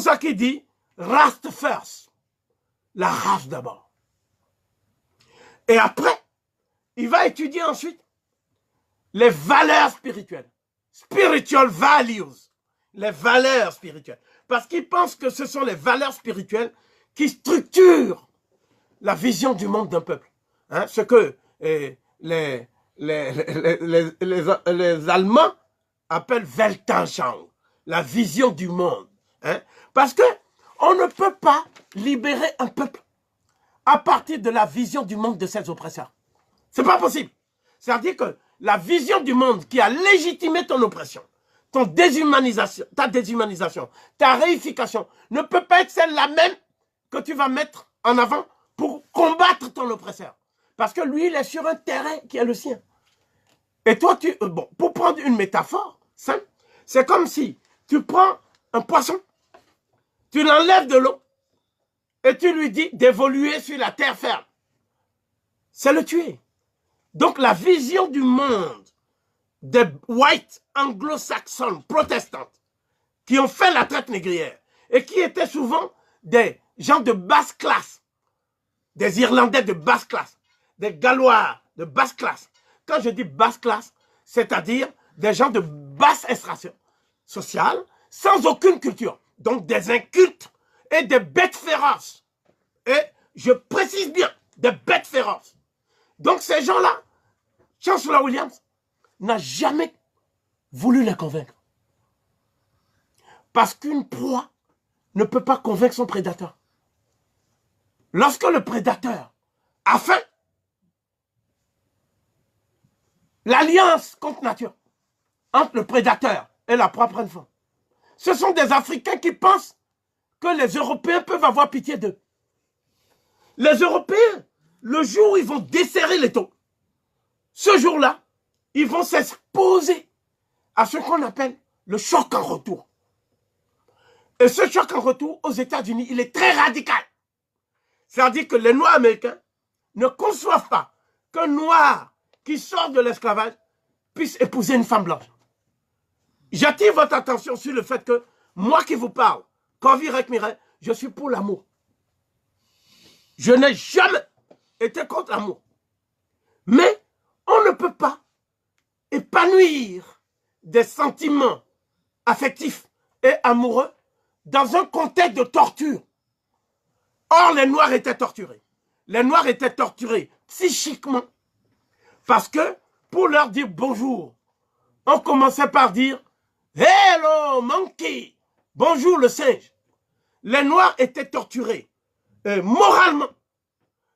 pour ça qu'il dit race first, la race d'abord. Et après, il va étudier ensuite les valeurs spirituelles. Spiritual values. Les valeurs spirituelles. Parce qu'il pense que ce sont les valeurs spirituelles qui structurent la vision du monde d'un peuple. Hein, ce que les Allemands appellent Weltanschauung, la vision du monde. Hein, parce que on ne peut pas libérer un peuple à partir de la vision du monde de ses oppresseurs. C'est pas possible. C'est-à-dire que la vision du monde qui a légitimé ton oppression, ta déshumanisation, ta réification, ne peut pas être celle-là même que tu vas mettre en avant pour combattre ton oppresseur. Parce que lui, il est sur un terrain qui est le sien. Et toi, pour prendre une métaphore simple, c'est comme si tu prends un poisson, tu l'enlèves de l'eau et tu lui dis d'évoluer sur la terre ferme. C'est le tuer. Donc la vision du monde des whites anglo-saxons protestantes qui ont fait la traite négrière et qui étaient souvent des gens de basse classe, des Irlandais de basse classe, des Gallois de basse classe. Quand je dis basse classe, c'est-à-dire des gens de basse extraction sociale, sans aucune culture. Donc des incultes et des bêtes féroces. Et je précise bien, des bêtes féroces. Donc ces gens-là, Chancellor Williams n'a jamais voulu les convaincre. Parce qu'une proie ne peut pas convaincre son prédateur. Lorsque le prédateur a faim, l'alliance contre nature entre le prédateur et la proie prend fin. Ce sont des Africains qui pensent que les Européens peuvent avoir pitié d'eux. Les Européens, le jour où ils vont desserrer les taux, ce jour-là, ils vont s'exposer à ce qu'on appelle le choc en retour. Et ce choc en retour, aux États-Unis, il est très radical. C'est-à-dire que les Noirs américains ne conçoivent pas qu'un Noir qui sort de l'esclavage puisse épouser une femme blanche. J'attire votre attention sur le fait que moi qui vous parle, Kofi Rekmire, je suis pour l'amour. Je n'ai jamais été contre l'amour. Mais on ne peut pas épanouir des sentiments affectifs et amoureux dans un contexte de torture. Or, les Noirs étaient torturés. Les Noirs étaient torturés psychiquement parce que pour leur dire bonjour, on commençait par dire « Hello, monkey !»« Bonjour, le singe !» Les Noirs étaient torturés moralement.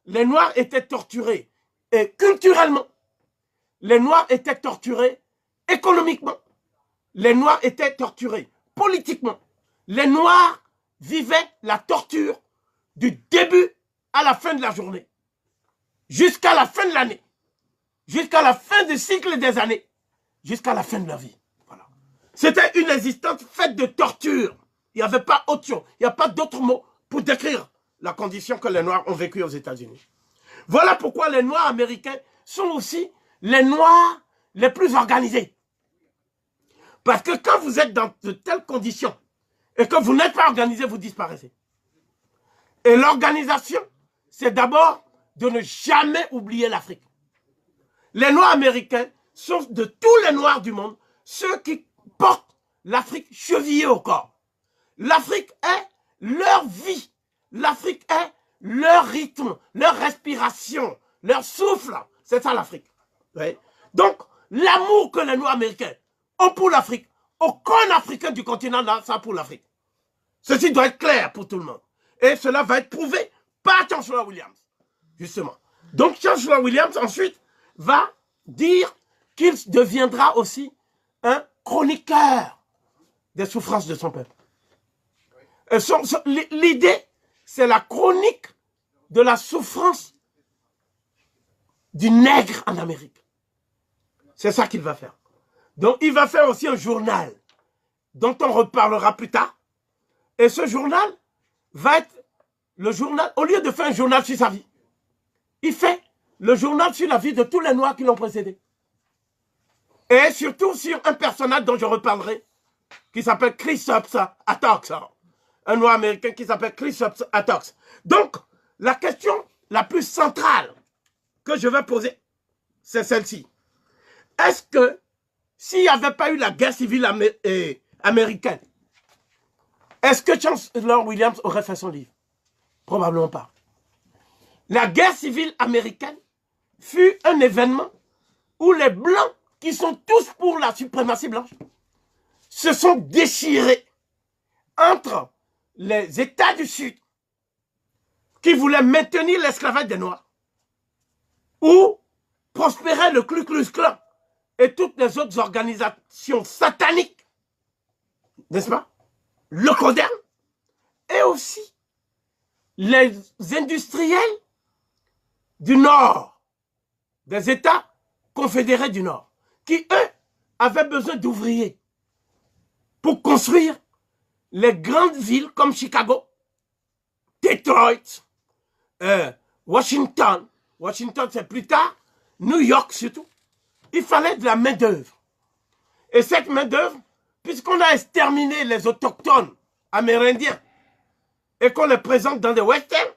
Les Noirs étaient torturés culturellement. Les Noirs étaient torturés économiquement. Les Noirs étaient torturés politiquement. Les Noirs vivaient la torture du début à la fin de la journée, jusqu'à la fin de l'année, jusqu'à la fin du cycle des années, jusqu'à la fin de leur vie. Voilà. C'était une existence faite de torture. Il n'y avait pas autre chose, il n'y a pas d'autre mot pour décrire la condition que les Noirs ont vécue aux États-Unis. Voilà pourquoi les Noirs américains sont aussi les Noirs les plus organisés. Parce que quand vous êtes dans de telles conditions et que vous n'êtes pas organisé, vous disparaissez. Et l'organisation, c'est d'abord de ne jamais oublier l'Afrique. Les Noirs américains sont de tous les Noirs du monde ceux qui portent l'Afrique chevillée au corps. L'Afrique est leur vie. L'Afrique est leur rythme, leur respiration, leur souffle. C'est ça l'Afrique. Oui. Donc, l'amour que les Noirs américains ont pour l'Afrique, aucun Africain du continent n'a ça pour l'Afrique. Ceci doit être clair pour tout le monde. Et cela va être prouvé par Chancellor Williams, justement. Donc, Chancellor Williams, ensuite, va dire qu'il deviendra aussi un chroniqueur des souffrances de son peuple. L'idée, c'est la chronique de la souffrance du nègre en Amérique. C'est ça qu'il va faire. Donc, il va faire aussi un journal dont on reparlera plus tard. Et ce journal va être le journal, au lieu de faire un journal sur sa vie, il fait le journal sur la vie de tous les Noirs qui l'ont précédé. Et surtout sur un personnage dont je reparlerai, qui s'appelle Chris Attucks, un noir américain qui s'appelle Chris Attox. Donc, la question la plus centrale que je vais poser, c'est celle-ci. Est-ce que s'il n'y avait pas eu la guerre civile américaine, est-ce que Chancellor Williams aurait fait son livre? Probablement pas. La guerre civile américaine fut un événement où les Blancs, qui sont tous pour la suprématie blanche, se sont déchirés entre les États du Sud qui voulaient maintenir l'esclavage des Noirs, où prospérait le Ku Klux Klan et toutes les autres organisations sataniques, n'est-ce pas? Le Codern, et aussi les industriels du Nord, des États confédérés du Nord, qui, eux, avaient besoin d'ouvriers pour construire les grandes villes comme Chicago, Detroit, Washington. Washington, c'est plus tard, New York surtout. Il fallait de la main-d'œuvre. Et cette main-d'œuvre, puisqu'on a exterminé les autochtones amérindiens et qu'on les présente dans des westerns,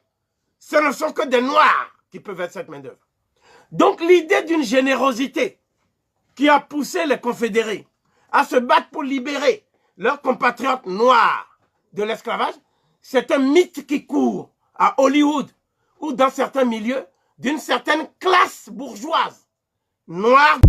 ce ne sont que des Noirs qui peuvent être cette main-d'œuvre. Donc l'idée d'une générosité qui a poussé les confédérés à se battre pour libérer leurs compatriotes noirs de l'esclavage, c'est un mythe qui court à Hollywood ou dans certains milieux d'une certaine classe bourgeoise noire.